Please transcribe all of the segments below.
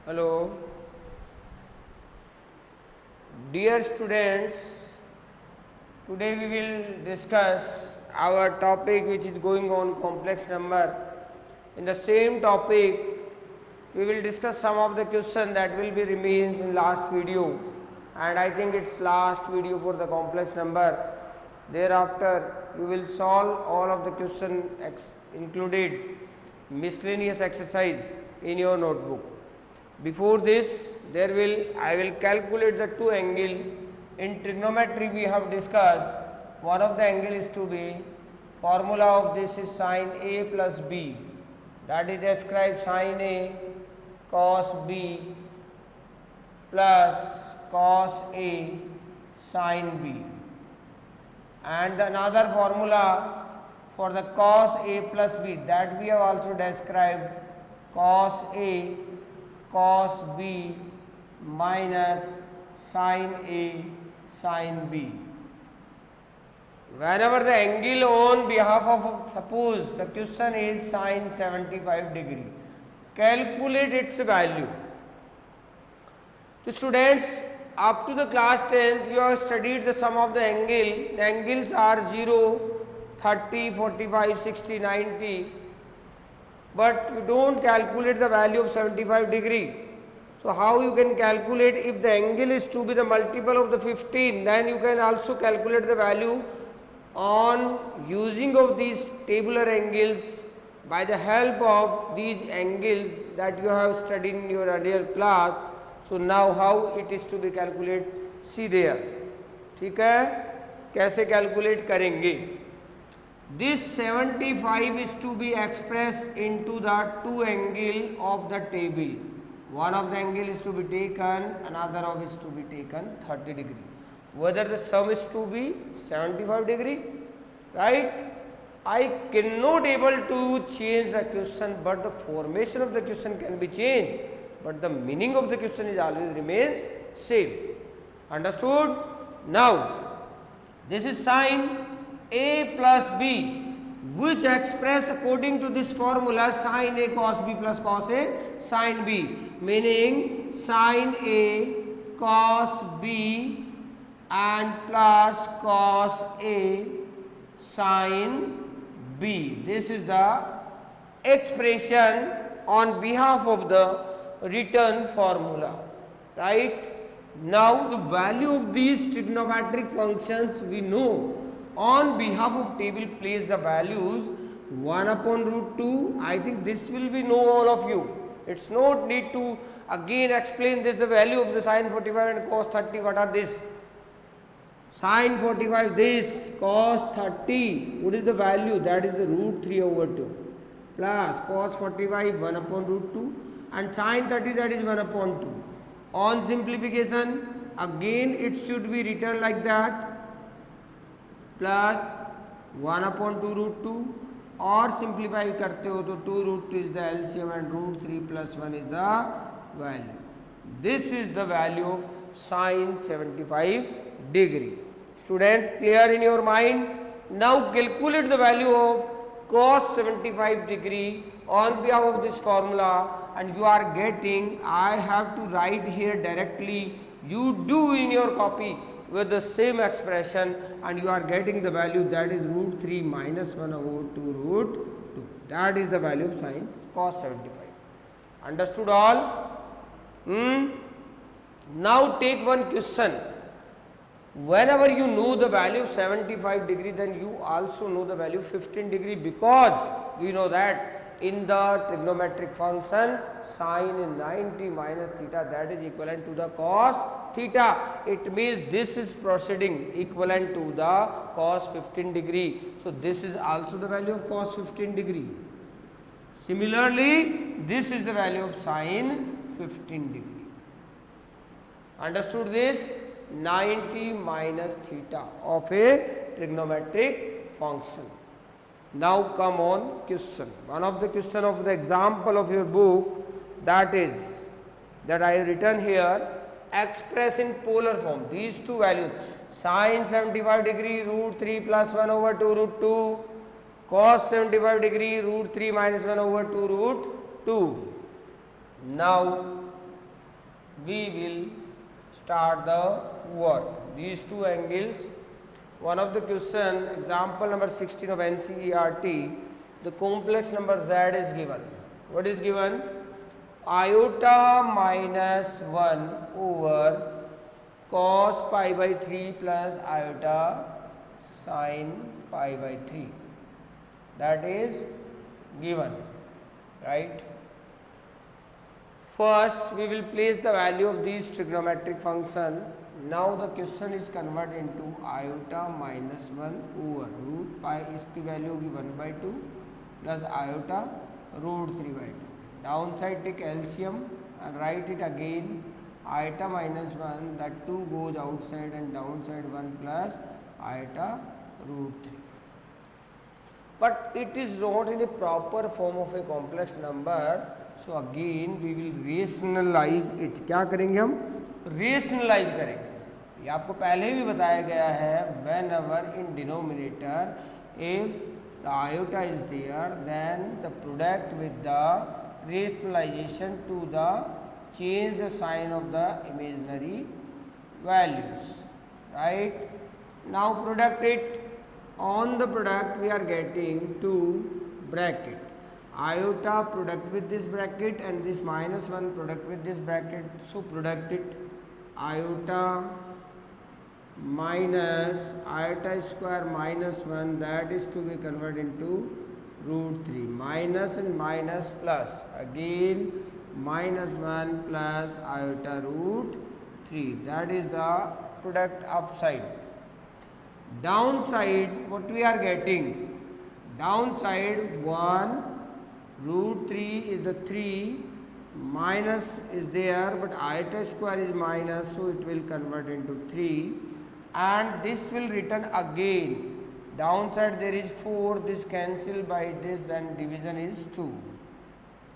Hello, dear students. Today we will discuss our topic which is going on complex number. In the same topic, we will discuss some of the question that will be remains in last video, and I think it's last video for the complex number. Thereafter, you will solve all of the question included miscellaneous exercise in your notebook. Before this, I will calculate the two angle. In trigonometry we have discussed one of the angle is to be formula of this is sin A plus B, that is describe sin A cos B plus cos A sin B, and another formula for the cos A plus B, that we have also described cos A cos B minus sin A sin B. Whenever the angle on behalf of, suppose the question is sin 75 degree, calculate its value. So students, up to the class 10th you have studied the sum of the angle. The angles are 0, 30, 45, 60, 90, but you don't calculate the value of 75 degree. So how you can calculate? If the angle is to be the multiple of the 15, then you can also calculate the value on using of these tabular angles by the help of these angles that you have studied in your earlier class. So now how it is to be calculated, see there. ठीक है, कैसे calculate करेंगे? This 75 is to be expressed into the two angle of the table. One of the angle is to be taken, another of is to be taken 30 degree. Whether the sum is to be 75 degree, right? I cannot able to change the question, but the formation of the question can be changed, but the meaning of the question is always remains same. Understood? Now, this is sin A plus B, which express according to this formula sin A cos B plus cos A sin B, meaning sin A cos B and plus cos A sin B. This is the expression on behalf of the written formula, right? Now the value of these trigonometric functions we know. On behalf of table, place the values 1 upon root 2. I think this will be know all of you. It's not need to again explain this, the value of the sin 45 and cos 30. What are this? Sin 45 this, cos 30. What is the value? That is the root 3 over 2. Plus cos 45 1 upon root 2 and sin 30, that is 1 upon 2. On simplification, again it should be written like that, plus 1 upon 2 root 2, और simplify करते हो तो 2 root 2 is the LCM and root 3 plus 1 is the value. This is the value of sin 75 degree. Students, clear in your mind? Now calculate the value of cos 75 degree on behalf of this formula, and you are getting, I have to write here directly, you do in your copy with the same expression, and you are getting the value, that is root 3 minus 1 over 2 root 2. That is the value of sin cos 75. Understood all? Now take one question. Whenever you know the value of 75 degree, then you also know the value of 15 degree, because we know that in the trigonometric function sin is 90 minus theta, that is equivalent to the cos theta. It means this is proceeding equivalent to the cos 15 degree. So this is also the value of cos 15 degree. Similarly, this is the value of sin 15 degree. Understood this? 90 minus theta of a trigonometric function. Now come on question. One of the question of the example of your book, that is that I have written here, express in polar form these two values, sin 75 degree root 3 plus 1 over 2 root 2, cos 75 degree root 3 minus 1 over 2 root 2. Now we will start the work. These two angles, one of the question, example number 16 of NCERT, the complex number z is given. What is given? Iota minus 1 over cos pi by 3 plus iota sin pi by 3. That is given, right? First, we will place the value of these trigonometric function. Now the question is converted into iota minus 1 over root pi, इसकी value होगी 1 by 2 plus iota root 3 by 2. Downside take LCM and write it again. Iota minus 1, that 2 goes outside and downside 1 plus iota root 3. But it is not in a proper form of a complex number. So again we will rationalize it. क्या करेंगे हम? Rationalize करेंगे. ये आपको पहले भी बताया गया है. Whenever in denominator, if the iota is there, then the product with the rationalization to the change the sign of the imaginary values, right? Now product it. On the product we are getting 2 bracket. Iota product with this bracket and this minus 1 product with this bracket. So product it. Iota minus iota square minus 1, that is to be converted into root 3. Minus and minus plus. Again minus 1 plus iota root 3. That is the product upside. Downside, what we are getting? Downside 1 root 3 is the 3, minus is there, but iota square is minus, so it will convert into 3, and this will return again. Downside there is 4, this cancel by this, then division is 2,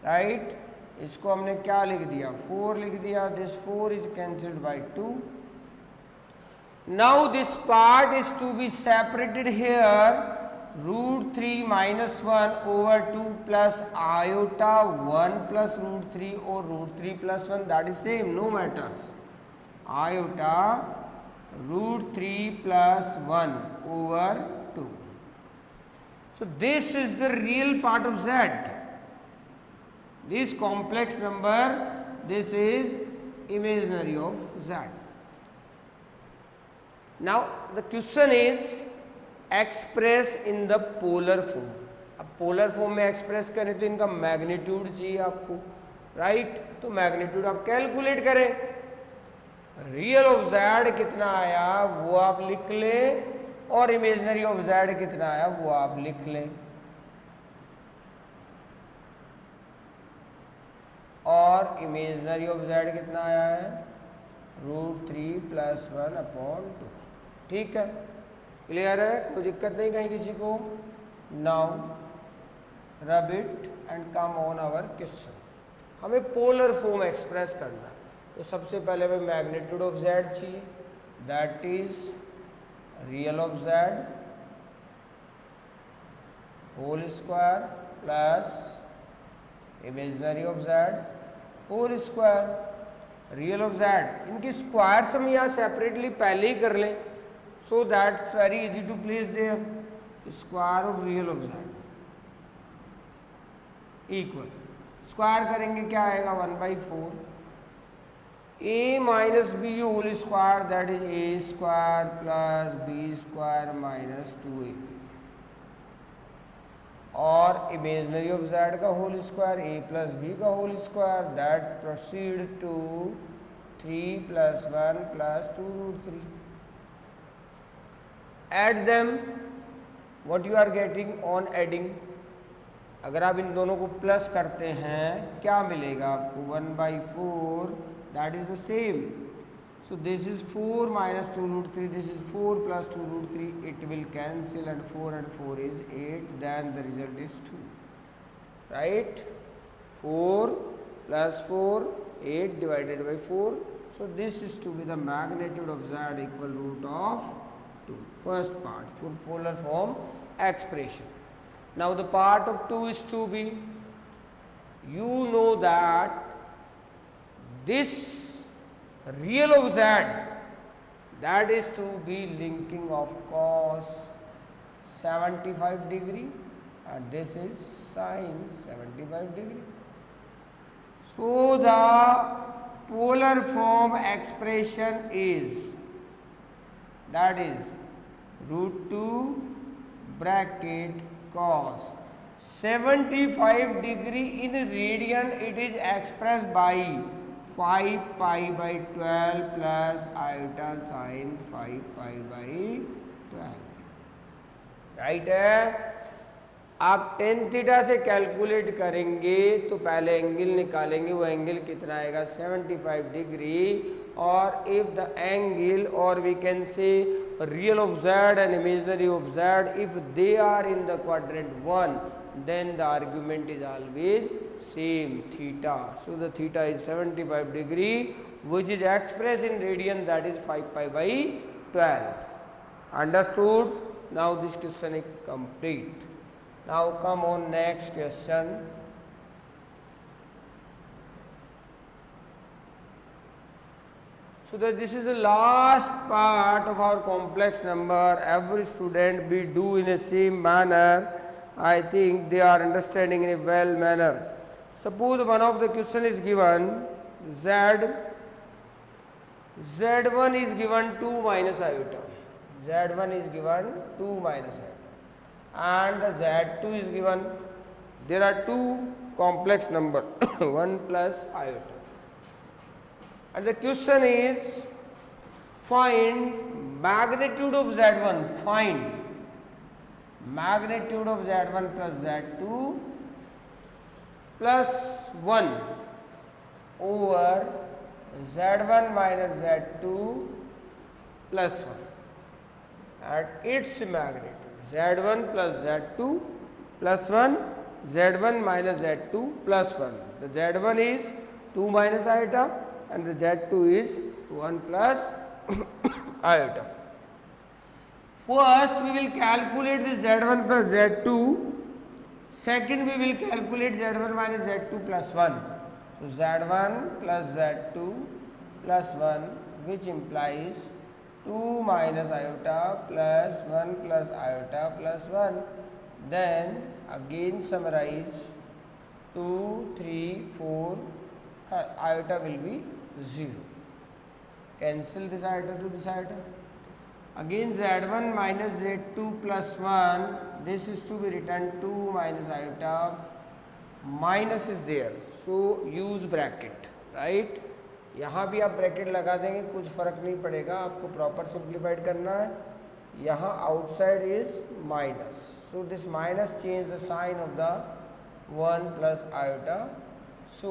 right? इसको हमने क्या लिख दिया? 4 लिख दिया. This 4 is cancelled by 2. Now this part is to be separated here. Root 3 minus 1 over 2 plus iota 1 plus root 3 or root 3 plus 1, that is same, no matters. Iota root 3 plus 1 over 2. So this is the real part of z. This complex number, this is imaginary of z. Now the question is express in the polar form. अब polar form में express करें तो इनका magnitude चाहिए आपको, right? तो magnitude आप calculate करें. रियल ऑफ जेड कितना आया वो आप लिख लें और इमेजिनरी ऑफ जेड कितना आया वो आप लिख लें. और इमेजिनरी ऑफ जेड कितना आया है? Root 3 plus 1 upon 2. ठीक है, क्लियर है? कोई दिक्कत नहीं कहीं किसी को? Now rub it and come on our question. हमें पोलर फॉर्म एक्सप्रेस करना है, तो सबसे पहले हमें मैग्नीट्यूड ऑफ जेड चाहिए, that is real of Z whole square plus imaginary of Z whole square. Real of Z, इनकी स्क्वायर्स हम यहाँ सेपरेटली पहले ही कर लें, so that's very easy to place there. Square of real of z equal, square करेंगे क्या आएगा? 1 by 4 a minus b whole square, that is a square plus b square minus 2ab. और imaginary of z का whole square a plus b का whole square, that proceed to 3 plus 1 plus 2 root 3. Add them. What you are getting on adding? अगर आप इन दोनों को plus करते हैं क्या मिलेगा आपको? 1 by 4, that is the same. So this is 4 minus 2 root 3, this is 4 plus 2 root 3, it will cancel and 4 is 8, then the result is 2, right? 4 plus 4, 8 divided by 4. So this is to be the magnitude of z equal root of 2. First part for polar form expression. Now the part of 2 is to be, you know that this real of z, that is to be linking of cos 75 degree and this is sin 75 degree. So the polar form expression is, that is root 2 bracket cos 75 degree in radian, it is expressed by 5 pi by 12 plus iota sin 5 pi by 12, right है. आप tan theta से calculate करेंगे तो पहले angle निकालेंगे, वो angle कितना आएगा 75 डिग्री. और इफ द एंगल और we can say real of z and imaginary of z, if they are in the quadrant 1, then the argument is always same, theta. So the theta is 75 degree which is expressed in radian, that is 5 pi by 12. Understood? Now this question is complete. Now come on next question. So that this is the last part of our complex number. Every student we do in a same manner. I think they are understanding in a well manner. Suppose one of the question is given z1 is given 2 minus iota. z1 is given 2 minus iota and the z2 is given. There are two complex number 1 plus iota. And the question is find magnitude of z1, find magnitude of z1 plus z2 plus 1 over z1 minus z2 plus 1 at its magnitude. z1 plus z2 plus 1, z1 minus z2 plus 1. The z1 is 2 minus iota and the z2 is 1 plus iota. First we will calculate this z1 plus z2. Second we will calculate z1 minus z2 plus 1. So z1 plus z2 plus 1, which implies 2 minus iota plus 1 plus iota plus 1. Then again summarize 2, 3, 4, iota will be 0. Cancel this iota to this iota. Again z1 minus z2 plus 1, this is to be written 2 minus iota, minus is there, so use bracket, right. यहाँ भी आप bracket लगा देंगे, कुछ फर्क नहीं पड़ेगा, आपको प्रॉपर सिंप्लीफाइड करना है. यहाँ outside is minus, so this minus change the sign of the 1 plus iota, so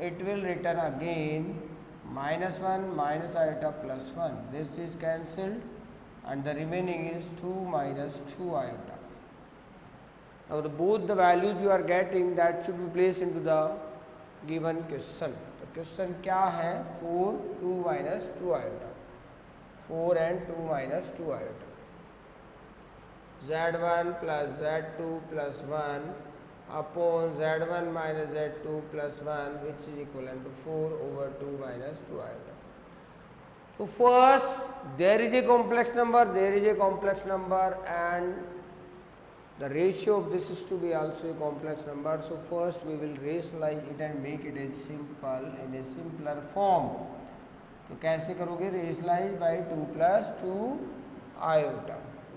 it will return again minus 1 minus iota plus 1. This is cancelled and the remaining is 2 minus 2 iota. Now both the values you are getting, that should be placed into the given question. The question क्या है 4 2 minus 2 iota, 4 and 2 minus 2 iota, z1 plus z2 plus 1 upon z1 minus z2 plus 1, which is equivalent to 4 over 2 minus 2 iota. So first there is a complex number, and the ratio of this is to be also a complex number. So first we will rationalize it and make it a simple, in a simpler form. तो कैसे करोगे? rationalize by 2 plus 2 iota.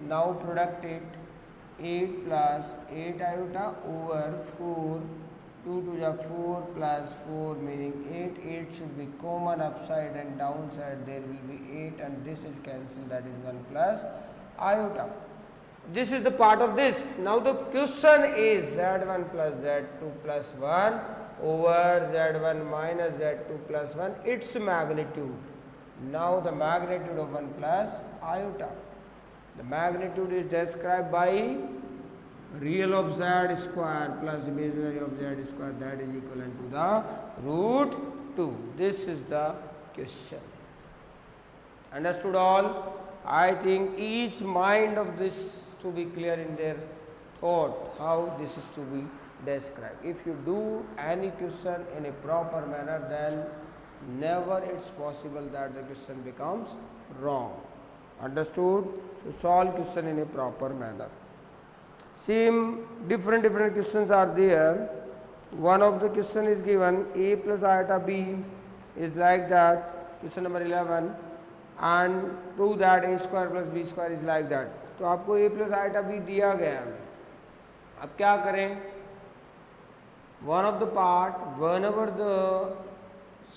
Now product it, 8 plus 8 iota over 4, 2 to the 4 plus 4 meaning 8, 8 should be common upside and downside, there will be 8 and this is cancelled, that is 1 plus iota. This is the part of this. Now the question is z1 plus z2 plus 1 over z1 minus z2 plus 1, its magnitude. Now the magnitude of 1 plus iota. The magnitude is described by real of z square plus imaginary of z square, that is equivalent to the root 2. This is the question. Understood all? I think each mind of this to be clear in their thought how this is to be described. If you do any question in a proper manner, then never it's possible that the question becomes wrong. Understood? So solve question in a proper manner. Same different questions are there. One of the question is given a plus iota b is like that, question number 11, and prove that a square plus b square is like that. तो आपको a plus iota b दिया गया, अब क्या करें? One of the part, whenever the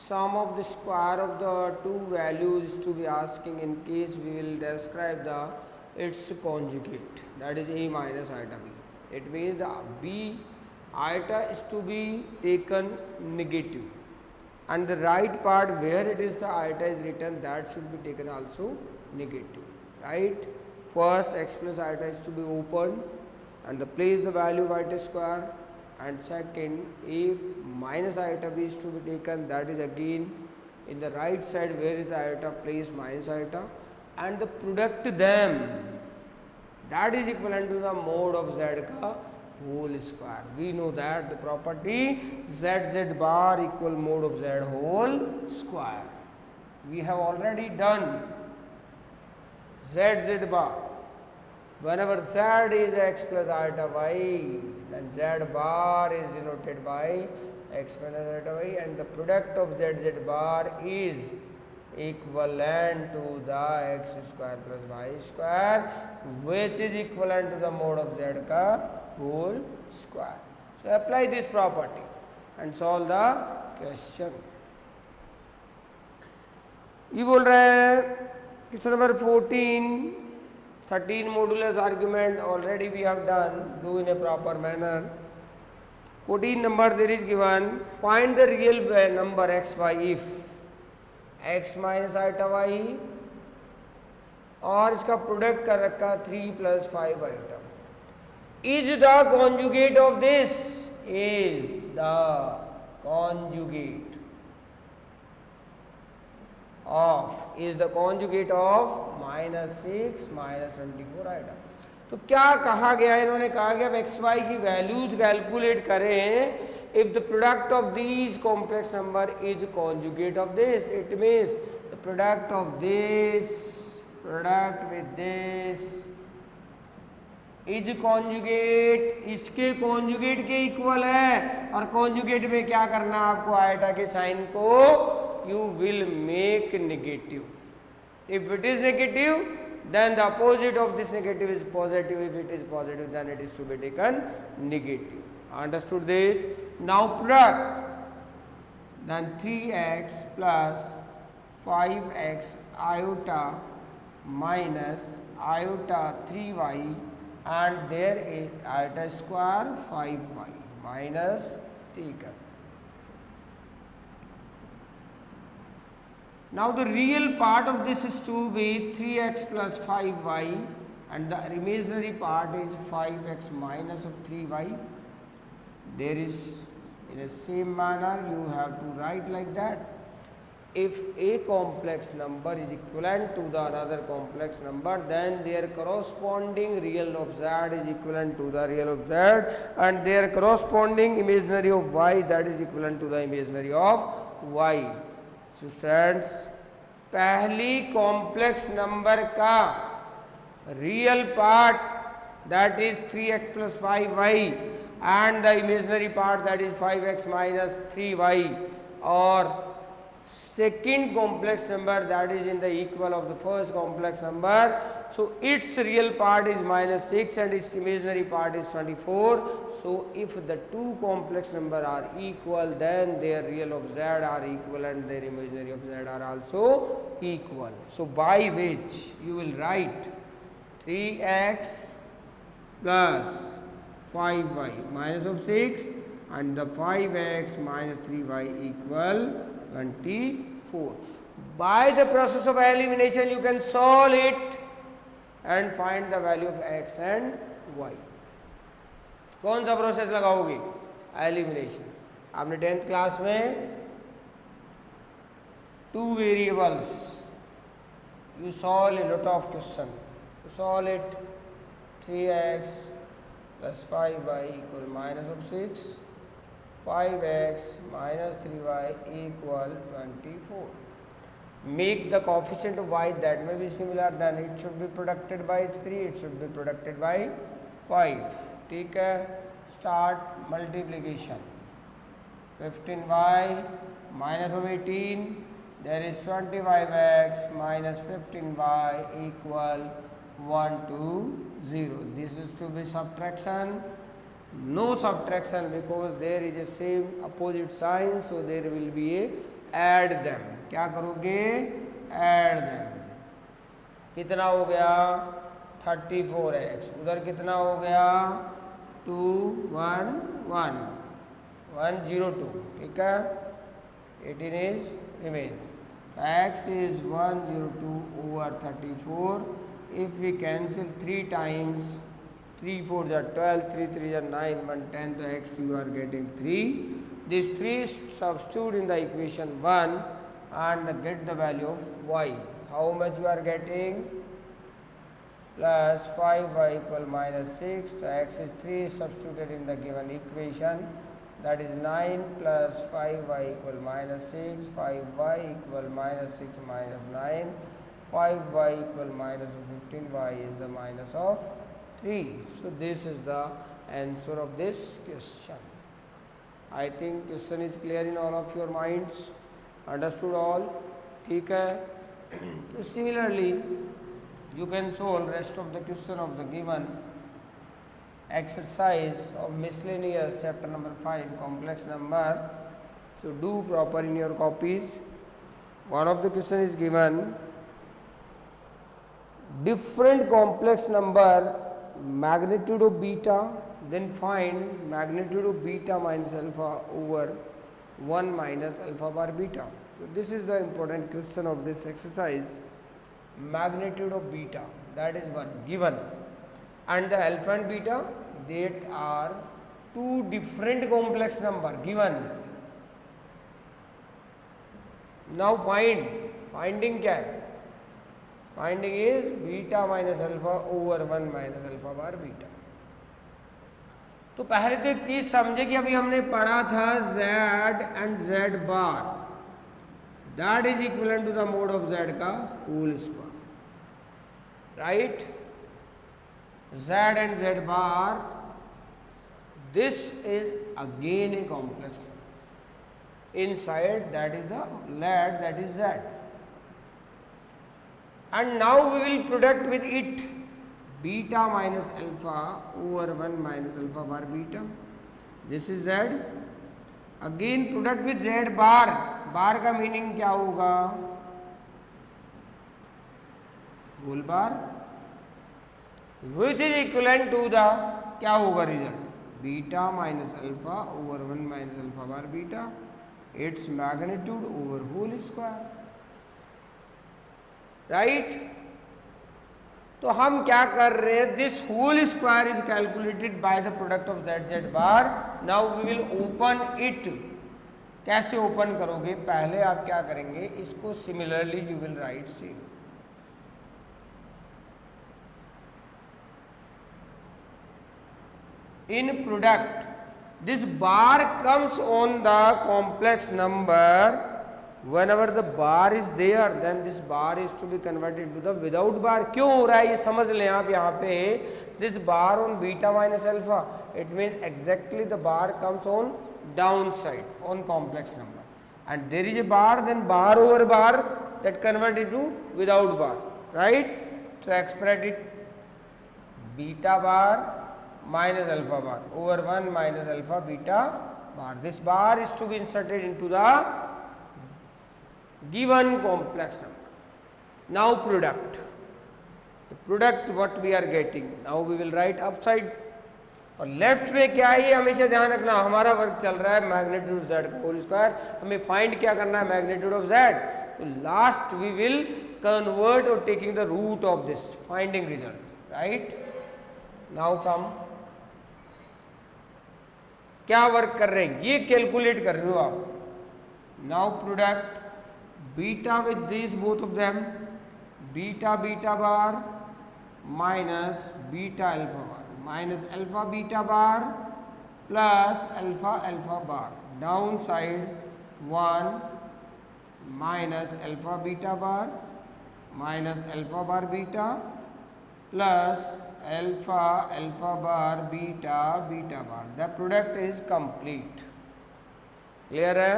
sum of the square of the two values is to be asking, in case we will describe the its conjugate, that is a minus iota b. It means the b iota is to be taken negative, and the right part where it is the iota is written, that should be taken also negative, right? First x plus iota is to be opened and the place the value of iota square, and second a minus iota b is to be taken, that is again in the right side where is the iota, place minus iota, and the product them, that is equivalent to the mode of z ka whole square. We know that the property z bar equal mode of z whole square. We have already done z bar. Whenever z is x plus iota y, then z bar is denoted by x minus iota y, and the product of z bar is equivalent to the x square plus y square, which is equivalent to the mode of z ka whole square. So apply this property and solve the question. ये बोल रहे हैं question number 14, 13 modulus argument already we have done, do in a proper manner. 14 number there is given, find the real number xy if x minus iota y और इसका product कर रखा 3 plus 5 iota is the conjugate of this, is the conjugate of, is the conjugate of minus 6 minus 24 iota. तो क्या कहा गया, इन्होंने कहा गया एक्स वाई की वैल्यूज कैलकुलेट करें, if the product of these complex number is conjugate of this, it means the product of this product with this is conjugate, इसके कॉन्जुगेट के इक्वल है, और कॉन्जुगेट में क्या करना आपको, आयटा के साइन को you will make negative. If it is negative then the opposite of this negative is positive, if it is positive then it is to be taken negative. Understood this? Now product then 3x plus 5x iota minus iota 3y and there is iota square 5y minus taken. Now the real part of this is to be 3x plus 5y and the imaginary part is 5x minus of 3y. There is, in the same manner you have to write like that. If a complex number is equivalent to the another complex number, then their corresponding real of z is equivalent to the real of z, and their corresponding imaginary of y that is equivalent to the imaginary of y. So students, पहली complex number का real part that is 3x plus 5y and the imaginary part that is 5x minus 3y, और second complex number that is in the equal of the first complex number, so its real part is minus 6 and its imaginary part is 24. So if the two complex number are equal, then their real of z are equal and their imaginary of z are also equal. So by which you will write 3x plus 5y minus of 6 and the 5x minus 3y equal 24. By the process of elimination you can solve it and find the value of x and y. कौन सा process लगाओगे? Elimination. आपने 10th class में 2 variables you solve a lot of question. You solve it 3x plus 5y equal minus of 6, 5x minus 3y equal 24. Make the coefficient of y that may be similar, then it should be producted by 3, it should be producted by 5. ठीक है, start multiplication. 15y minus of 18, there is 25x minus 15y equal 1 to 0. This is to be subtraction. No subtraction because there is a same opposite sign, so there will be a add them. क्या करोगे? add them. कितना हो गया? 34x. उधर कितना हो गया? 2 1 1 102. ठीक है, 18 is remains. X is 102 over 34. If we cancel 3 times, 3 4s are 12, 3 3s are 9, 1 10, so x you are getting 3. This 3 substitute in the equation 1 and get the value of y. How much you are getting? Plus 5y equal minus 6. So x is 3 substituted in the given equation, that is 9 plus 5y equal minus 6, 5y equal minus 6 minus 9, 5y equal minus 15y is the minus of 3. So this is the answer of this question. I think question is clear in all of your minds. Understood all? ठीक है. So similarly, you can solve rest of the question of the given exercise of miscellaneous chapter number 5 complex number. So do proper in your copies. One of the question is given different complex number magnitude of beta, then find magnitude of beta minus alpha over 1 minus alpha bar beta. So this is the important question of this exercise. Magnitude of beta, that is one given, and the alpha and beta, that are two different complex number given. Now finding क्या है? Finding is beta minus alpha over 1 minus alpha bar beta. तो पहले तो एक चीज समझे कि अभी हमने पढ़ा था z and z bar, that is equivalent to the mode of z का whole square, right? Z and z bar, this is again a complex. Inside that is the lad, that is z. And now we will product with it beta minus alpha over 1 minus alpha bar beta. This is z. Again product with z bar. बार का meaning क्या होगा? Whole bar, which is equivalent to the क्या होगा result? Beta minus alpha over 1 minus alpha bar beta, it's magnitude over whole square, right? तो हम क्या कर रहे हैं? This whole square is calculated by the product of Z Z bar. Now we will open it. कैसे open करोगे? पहले आप क्या करेंगे? इसको similarly you will write see in product this bar comes on the complex number. whenever the bar is there then this bar is to be converted to the without bar. क्यों हो रहा है ये समझ लें आप. यहाँ पे this bar on beta minus alpha, it means exactly the bar comes on downside on complex number, and there is a bar, then bar over bar that converted to without bar, right? So express it beta bar minus alpha bar over 1 minus alpha beta bar. This bar is to be inserted into the given complex number. Now product. The product what we are getting. Now we will write upside. और left में क्या है ये हमेशा ध्यान रखना. हमारा work चल रहा है मैग्नीट्यूड ऑफ जेड का होल स्क्वायर. हमें फाइंड क्या करना है? Magnitude of Z. तो लास्ट वी विल कन्वर्ट और taking the root of this finding result, right? Now come, क्या वर्क कर रहे हैं? ये कैलकुलेट कर रहे हो आप. Now product beta with this both of them, beta beta bar minus beta alpha bar minus alpha beta bar plus alpha alpha bar. Downside 1 minus alpha beta bar minus alpha bar beta plus alpha alpha bar beta beta bar. The product is complete. Clear है?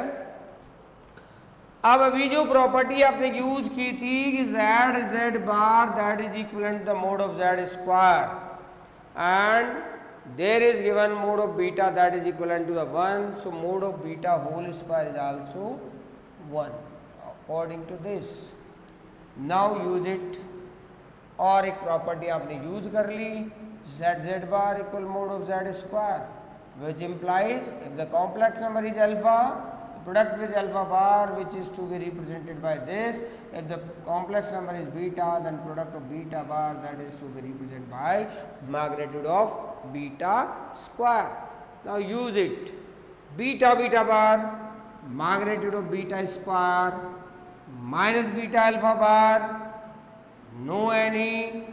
अब अभी जो property आपने use की थी कि z z bar that is equivalent to the mode of z square and there is given mode of beta that is equivalent to the 1, so mode of beta whole square is also 1 according to this. Now use it. और एक property आपने use कर ली z bar equal mode of z square, which implies if the complex number is alpha, the product with alpha bar which is to be represented by this. If the complex number is beta, then product of beta bar that is to be represented by magnitude of beta square. Now use it. Beta beta bar magnitude of beta square minus beta alpha bar, no any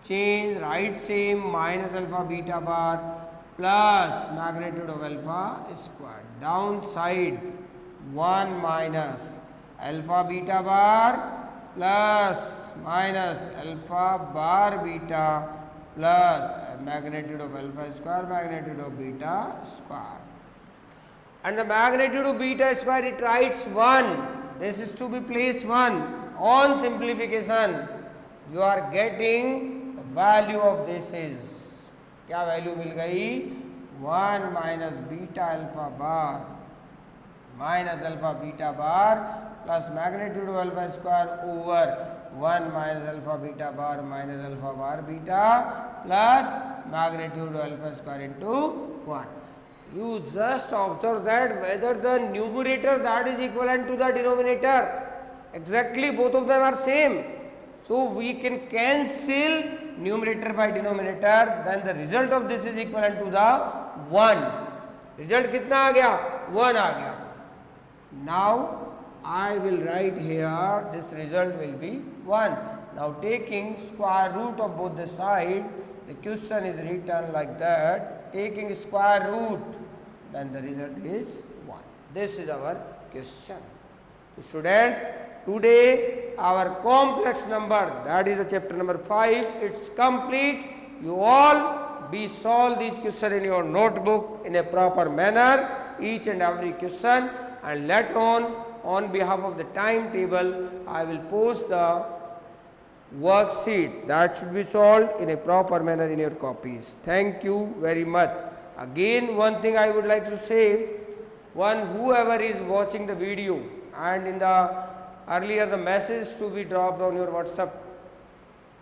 change, write same, minus alpha beta bar plus magnitude of alpha square. Downside 1 minus alpha beta bar plus minus alpha bar beta plus magnitude of alpha square magnitude of beta square. And the magnitude of beta square, it writes 1. This is to be placed 1. On simplification, you are getting the value of this is, क्या value मिल गई? 1 minus beta alpha bar minus alpha beta bar plus magnitude of alpha square over 1 minus alpha beta bar minus alpha bar beta plus magnitude of alpha square into 1. You just observe that whether the numerator that is equivalent to the denominator, exactly both of them are same. So we can cancel numerator by denominator, then the result of this is equivalent to the 1. Result कितना आ गया? 1 आ गया. Now I will write here this result will be 1. Now taking square root of both the side, the question is written like that. Taking square root, then the result is 1. This is our question. So students, today our complex number, that is the chapter number 5, it's complete. You all be solve these questions in your notebook in a proper manner, each and every question, and later on behalf of the timetable, I will post the worksheet that should be solved in a proper manner in your copies. Thank you very much. Again, one thing I would like to say, whoever is watching the video and in the earlier the message to be dropped on your WhatsApp,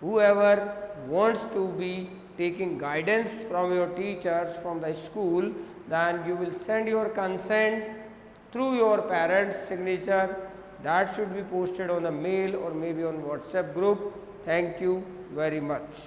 whoever wants to be taking guidance from your teachers from the school, then you will send your consent through your parents' signature. That should be posted on the mail or maybe on WhatsApp group. Thank you very much.